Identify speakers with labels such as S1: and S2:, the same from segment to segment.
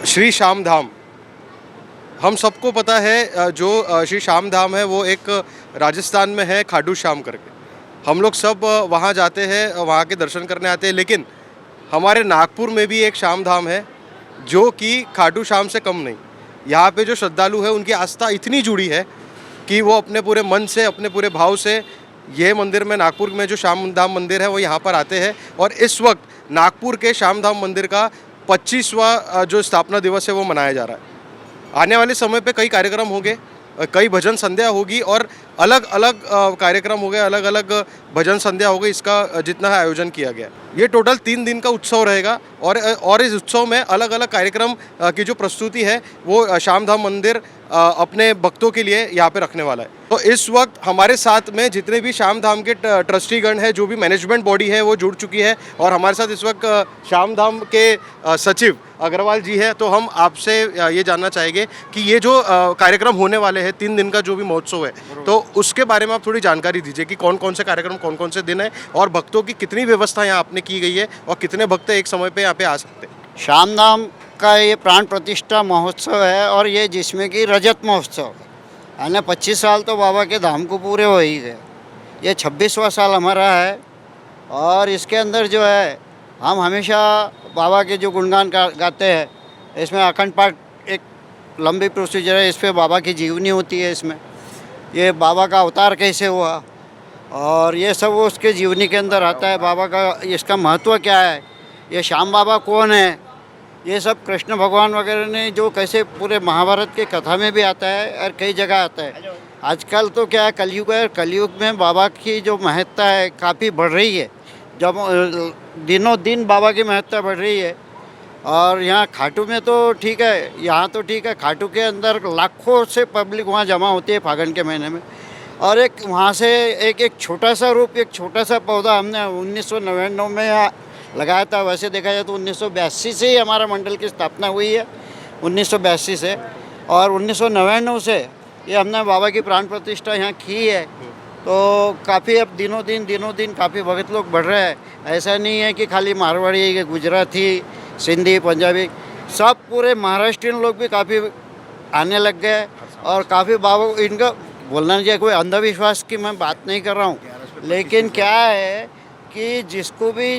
S1: श्री श्याम धाम, हम सबको पता है जो श्री श्याम धाम है वो एक राजस्थान में है, खाटू श्याम करके। हम लोग सब वहाँ जाते हैं, वहाँ के दर्शन करने आते हैं, लेकिन हमारे नागपुर में भी एक श्याम धाम है जो कि खाटू श्याम से कम नहीं। यहाँ पे जो श्रद्धालु है उनकी आस्था इतनी जुड़ी है कि वो अपने पूरे मन से, अपने पूरे भाव से ये मंदिर में, नागपुर में जो श्याम धाम मंदिर है वो यहाँ पर आते हैं। और इस वक्त नागपुर के श्याम धाम मंदिर का 25वां जो स्थापना दिवस है वो मनाया जा रहा है। आने वाले समय पे कई कार्यक्रम होंगे, कई भजन संध्या होगी और अलग अलग कार्यक्रम हो गए, अलग अलग भजन संध्या हो गई। इसका जितना है आयोजन किया गया, ये टोटल 3 दिन का उत्सव रहेगा। और इस उत्सव में अलग अलग कार्यक्रम की जो प्रस्तुति है वो श्याम धाम मंदिर अपने भक्तों के लिए यहाँ पे रखने वाला है। तो इस वक्त हमारे साथ में जितने भी श्याम धाम के ट्रस्टीगण हैं, जो भी मैनेजमेंट बॉडी है वो जुड़ चुकी है। और हमारे साथ इस वक्त श्याम धाम के सचिव अग्रवाल जी है। तो हम आपसे ये जानना चाहेंगे कि ये जो कार्यक्रम होने वाले हैं, 3 दिन का जो भी महोत्सव है, तो उसके बारे में आप थोड़ी जानकारी दीजिए कि कौन कौन से कार्यक्रम, कौन कौन से दिन है और भक्तों की कितनी व्यवस्था यहाँ आपने की गई है और कितने भक्त एक समय पे यहाँ पे आ सकते हैं।
S2: श्याम धाम का ये प्राण प्रतिष्ठा महोत्सव है और ये जिसमें कि रजत महोत्सव है ना। 25 साल तो बाबा के धाम को पूरे हो ही गए, ये 26वां साल हमारा है। और इसके अंदर जो है हम हमेशा बाबा के जो गुणगान गाते हैं। इसमें अखंड पाठ एक लंबी प्रोसीजर है, इस पर बाबा की जीवनी होती है। इसमें ये बाबा का अवतार कैसे हुआ और ये सब वो उसके जीवनी के अंदर आता है। बाबा का इसका महत्व क्या है, ये श्याम बाबा कौन है, ये सब कृष्ण भगवान वगैरह ने जो कैसे पूरे महाभारत के कथा में भी आता है और कई जगह आता है। आजकल तो क्या है, कलयुग है, कलयुग में बाबा की जो महत्ता है काफ़ी बढ़ रही है। जब दिनों दिन बाबा की महत्ता बढ़ रही है। और यहाँ खाटू में तो ठीक है, यहाँ तो ठीक है, खाटू के अंदर लाखों से पब्लिक वहाँ जमा होती है फागण के महीने में। और एक वहाँ से एक छोटा सा रूप, एक छोटा सा पौधा हमने 1999 में लगाया था। वैसे देखा जाए तो 1982 से ही हमारा मंडल की स्थापना हुई है, 1982 से। और 1999 से ये हमने बाबा की प्राण प्रतिष्ठा यहाँ की है। तो काफ़ी अब दिनों दिन काफ़ी भगत लोग बढ़ रहे हैं। ऐसा नहीं है कि खाली मारवाड़ी, गुजराती, सिंधी, पंजाबी, सब पूरे महाराष्ट्रियन लोग भी काफ़ी आने लग गए। और काफ़ी बाबा इनका बोलना चाहिए, कोई अंधविश्वास की मैं बात नहीं कर रहा हूँ, लेकिन क्या है कि जिसको भी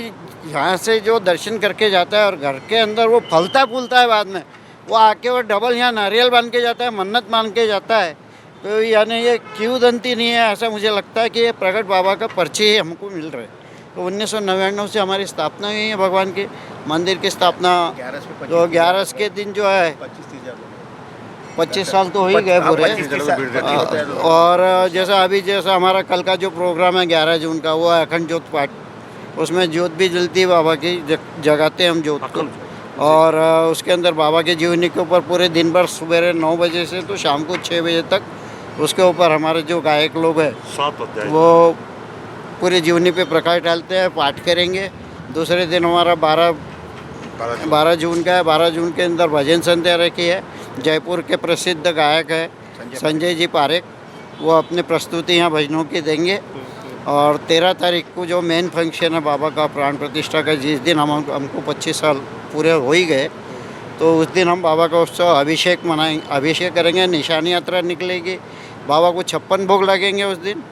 S2: यहाँ से जो दर्शन करके जाता है और घर के अंदर वो फलता फूलता है, बाद में वो आके वो डबल यहाँ नारियल बांध के जाता है, मन्नत मान के जाता है। तो यानी ये किंवदंती नहीं है, ऐसा मुझे लगता है कि ये प्रगट बाबा का परिचय हमको मिल रहा है। तो 1999 से हमारी स्थापना हुई है भगवान की मंदिर की स्थापना। तो 11 के दिन जो है 25 साल तो हो ही गए पूरे। और जैसा हमारा कल का जो प्रोग्राम है 11 जून का, वो है अखंड ज्योत पाठ। उसमें ज्योत भी जलती है बाबा की, जगाते हम ज्योत को। और उसके अंदर बाबा के जीवनी के ऊपर पूरे दिन भर सुबह 9 बजे से तो शाम को 6 बजे तक उसके ऊपर हमारे जो गायक लोग हैं वो पूरे जीवनी पे प्रकाश डालते हैं, पाठ करेंगे। दूसरे दिन हमारा 12 जून का है। 12 जून के अंदर भजन संध्या रखी है। जयपुर के प्रसिद्ध गायक है संजय जी पारेख, वो अपनी प्रस्तुति यहाँ भजनों की देंगे। और 13 तारीख को जो मेन फंक्शन है बाबा का प्राण प्रतिष्ठा का, जिस दिन हमको 25 साल पूरे हो ही गए, तो उस दिन हम बाबा का उत्सव अभिषेक मनाएंगे, अभिषेक करेंगे। निशानी यात्रा निकलेगी, बाबा को 56 भोग लगेंगे उस दिन।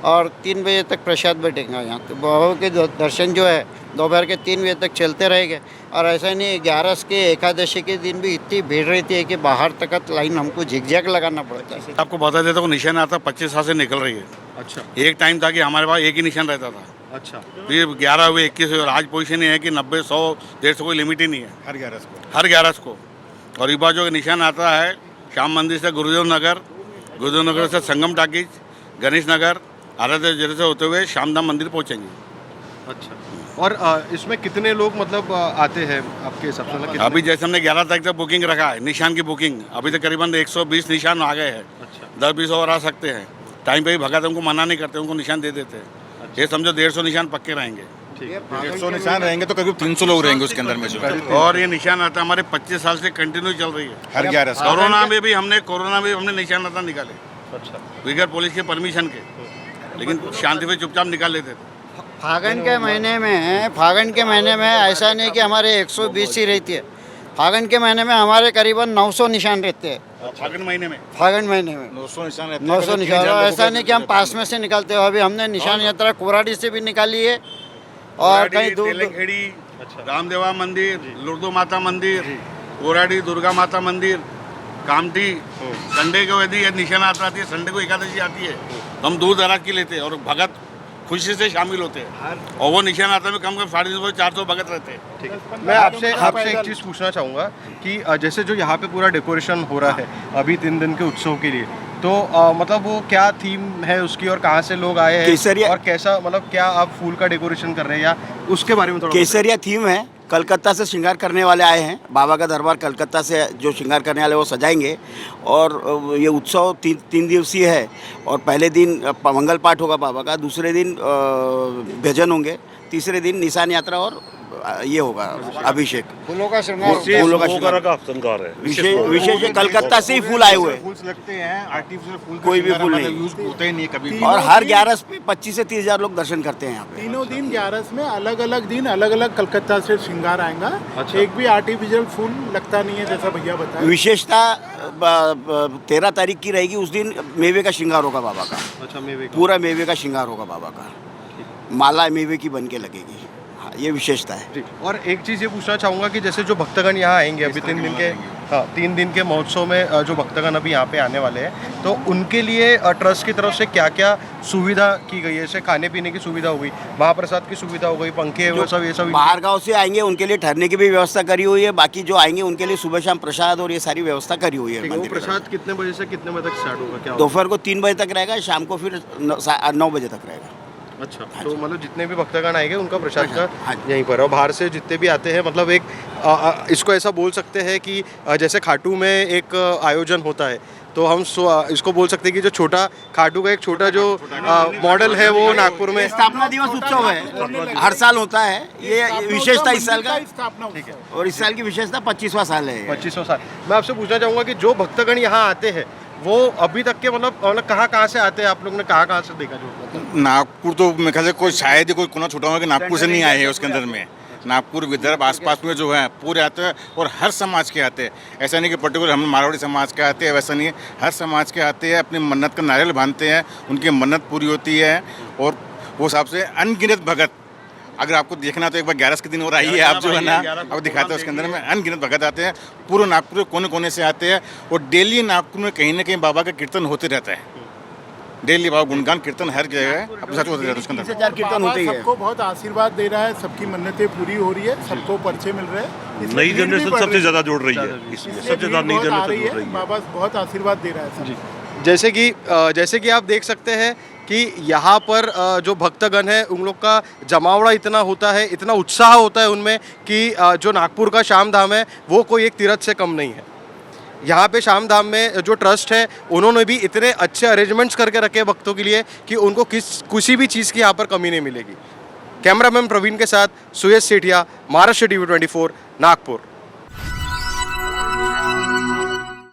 S2: और 3 बजे तक प्रसाद बैठेगा यहाँ। तो बाबा के दर्शन जो है दोपहर के 3 बजे तक चलते रहेंगे। और ऐसा नहीं, 11 के एकादशी के दिन भी इतनी भीड़ रहती है कि बाहर तक लाइन हमको झिकझैक लगाना पड़ता है।
S3: आपको बता देता हूँ, निशान आता 25 साल से निकल रही है।
S1: अच्छा,
S3: एक टाइम था कि हमारे पास एक ही निशान रहता था।
S1: अच्छा,
S3: फिर 11 हुए, 21 हुए और आज पोजीशन ये है कि 90, 100, 150 कोई लिमिट ही नहीं है हर 11 को। और इस बार जो निशान आता है श्याम मंदिर से गुरुदेव नगर से संगम टाकीज, गणेश नगर, आराध्य जैसे होते हुए श्याम धाम मंदिर पहुँचेंगे।
S1: अच्छा। और इसमें कितने लोग मतलब आते हैं आपके हिसाब से? मतलब
S3: अभी जैसे हमने 11 तारीख तक बुकिंग रखा है, निशान की बुकिंग, अभी तक करीबन 120 निशान आ गए हैं।
S1: अच्छा।
S3: 10-20 और आ सकते हैं। टाइम पे ही भगत हमको मना नहीं करते, उनको निशान दे देते हैं। अच्छा। ये समझो 150 निशान पक्के रहेंगे।
S4: 150 निशान रहेंगे तो करीब 300 लोग रहेंगे उसके अंदर में जो।
S3: और ये निशान आता हमारे 25 साल से कंटिन्यू चल रही है।
S4: हर 11
S3: कोरोना में भी हमने निशान आता निकाले।
S1: अच्छा।
S3: बगैर पुलिस के परमिशन के, लेकिन शांति से चुपचाप निकाल लेते थे।
S2: फागण के महीने में ऐसा नहीं कि हमारे 120 ही रहती है। फागण के महीने में हमारे करीबन 900 निशान रहते हैं।
S3: फागण महीने में
S2: फागण महीने में
S4: 900 निशान रहते हैं।
S2: 900
S4: करीब
S2: निशान।
S4: 3000
S2: और
S4: लोगों
S2: ऐसा
S4: का
S2: नहीं कि हम पास में से निकालते हो, अभी हमने निशान यात्रा कोराडी से भी निकाली है और कहीं दूर
S3: तेलंगेड़ी, रामदेवा मंदिर, लुर्दू माता मंदिर, कोराडी दुर्गा माता मंदिर, कामठी। संडे को यदि ये निशान आता है, संडे को एकादशी आती है, तो हम दूर दराज की लेते हैं और भगत खुशी से शामिल होते हैं। और वो निशान आता है कम 350-400 भगत रहते हैं।
S1: मैं आपसे एक चीज़ पूछना चाहूँगा कि जैसे जो यहाँ पे पूरा डेकोरेशन हो रहा है अभी 3 दिन के उत्सव के लिए, तो मतलब वो क्या थीम है उसकी और कहाँ से लोग आए हैं
S5: केसरिया-
S1: और कैसा, मतलब क्या आप फूल का डेकोरेशन कर रहे हैं या उसके बारे में थोड़ा
S5: केसरिया थीम है। कलकत्ता से श्रृंगार करने वाले आए हैं। बाबा का दरबार कलकत्ता से जो श्रृंगार करने वाले वो सजाएंगे। और ये उत्सव 3 दिवसीय है। और पहले दिन मंगल पाठ होगा बाबा का, दूसरे दिन भजन होंगे, तीसरे दिन निशान यात्रा और ये होगा अभिषेक।
S2: फूलों का श्रृंगार
S5: फूलों का श्रृंगार है। विशेष कलकत्ता से ही फूल आए हुए हैं।
S4: फूल लगते हैं, आर्टिफिशियल फूल
S5: कोई भी फूल नहीं।
S4: यूज होते ही नहीं कभी भी।
S5: और हर 11 पे 25 से 30 हज़ार लोग दर्शन करते हैं यहाँ पे।
S6: तीनों दिन 11 में अलग अलग दिन अलग अलग कलकत्ता से श्रृंगार आएगा। एक भी आर्टिफिशियल फूल लगता नहीं है, जैसा भैया बताया।
S5: विशेषता 13 तारीख की रहेगी। उस दिन मेवे का श्रृंगार होगा बाबा का।
S1: अच्छा, मेवे का।
S5: पूरा मेवे का श्रृंगार होगा बाबा का। माला मेवे की बन के लगेगी। हाँ, ये विशेषता है।
S1: जी। और एक चीज़ ये पूछना चाहूँगा कि जैसे जो भक्तगण यहाँ आएंगे अभी 3 दिन के, हाँ 3 दिन के महोत्सव में जो भक्तगण अभी यहाँ पे आने वाले हैं, तो उनके लिए ट्रस्ट की तरफ से क्या क्या सुविधा की गई है? जैसे खाने पीने की सुविधा हो गई, महाप्रसाद की सुविधा हो गई, पंखे वो सब, ये सब
S5: बाहर गांव से आएंगे उनके लिए ठहरने की भी व्यवस्था करी हुई है। बाकी जो आएंगे उनके लिए सुबह शाम प्रसाद और ये सारी व्यवस्था करी हुई है।
S1: ठीक है। वो
S5: मंदिर की तरफ
S1: प्रसाद कितने बजे से कितने बजे तक स्टार्ट होगा, क्या
S5: से।
S1: होगा?
S5: दोपहर को 3 बजे तक रहेगा, शाम को फिर 9 बजे तक रहेगा।
S1: अच्छा, तो मतलब जितने भी भक्तगण आएंगे उनका प्रसाद का
S5: हाँ।
S1: यहीं पर है। और बाहर से जितने भी आते हैं, मतलब एक इसको ऐसा बोल सकते हैं कि जैसे खाटू में एक आयोजन होता है, तो हम इसको बोल सकते हैं कि जो छोटा खाटू का एक छोटा जो मॉडल है वो नागपुर में
S5: स्थापना दिवस उत्सव है, हर साल होता है। ये विशेषता इस साल का,
S6: स्थापना
S1: ठीक है।
S5: और इस साल की विशेषता 25वां साल है।
S1: 2500 साल। मैं आपसे पूछना चाहूँगा कि जो भक्तगण यहाँ आते हैं वो अभी तक के मतलब कहाँ से आते हैं? आप लोग ने कहाँ से देखा जो मतलब?
S4: नागपुर तो मेरे ख्याल से कोई शायद ही कोई कोना छोटा होगा कि नागपुर से नहीं आए हैं उसके अंदर में। नागपुर विदर्भ आसपास में जो है पूरे आते हैं और हर समाज के आते हैं। ऐसा नहीं कि पर्टिकुलर हम मारवाड़ी समाज के आते हैं, वैसा नहीं है। हर समाज के आते हैं, अपनी मन्नत का नारियल बांधते हैं, उनकी मन्नत पूरी होती है। और वो हिसाब से अनगिनत भगत, अगर आपको देखना तो एक बार 11 के दिन और आइए आप, जो है ना अब दिखाते हैं उसके अंदर में अनगिनत भगत आते हैं। पूरे नागपुर के कोने कोने से आते हैं और डेली नागपुर में कहीं ना कहीं बाबा का कीर्तन होते रहता है। डेली बाबा गुणगान कीर्तन हर जगह अपने साथ होते रहता है उसके अंदर।
S5: 4 कीर्तन होते ही है।
S6: सबको बहुत आशीर्वाद दे रहा है, सबकी मन्नतें पूरी हो रही है, सबको पर्चे मिल रहे हैं। इसलिए
S7: नई
S6: भीड़ भी
S7: जनरेशन
S6: बढ़
S7: सबसे
S6: रही
S7: ज़्यादा जुड़ रही है,
S6: इसलिए
S7: इसमें सबसे ज़्यादा
S6: भीड़
S7: नई
S6: बहुत आ
S7: जनरेशन
S6: रही
S7: जुड़
S6: है।
S7: रही है।
S6: बाबा बहुत आशीर्वाद दे रहा है सब।
S1: जैसे कि आप देख सकते हैं कि यहाँ पर जो भक्तगण है उन लोग का जमावड़ा इतना होता है, इतना उत्साह होता है उनमें कि जो नागपुर का श्याम धाम है वो कोई एक तीर्थ से कम नहीं है। यहाँ पे श्याम धाम में जो ट्रस्ट है उन्होंने भी इतने अच्छे अरेंजमेंट्स करके रखे हैं भक्तों के लिए कि उनको किसी भी चीज़ की यहाँ पर कमी नहीं मिलेगी। कैमरामैन प्रवीण के साथ सुयश सेठिया, महाराष्ट्र TV 24, नागपुर।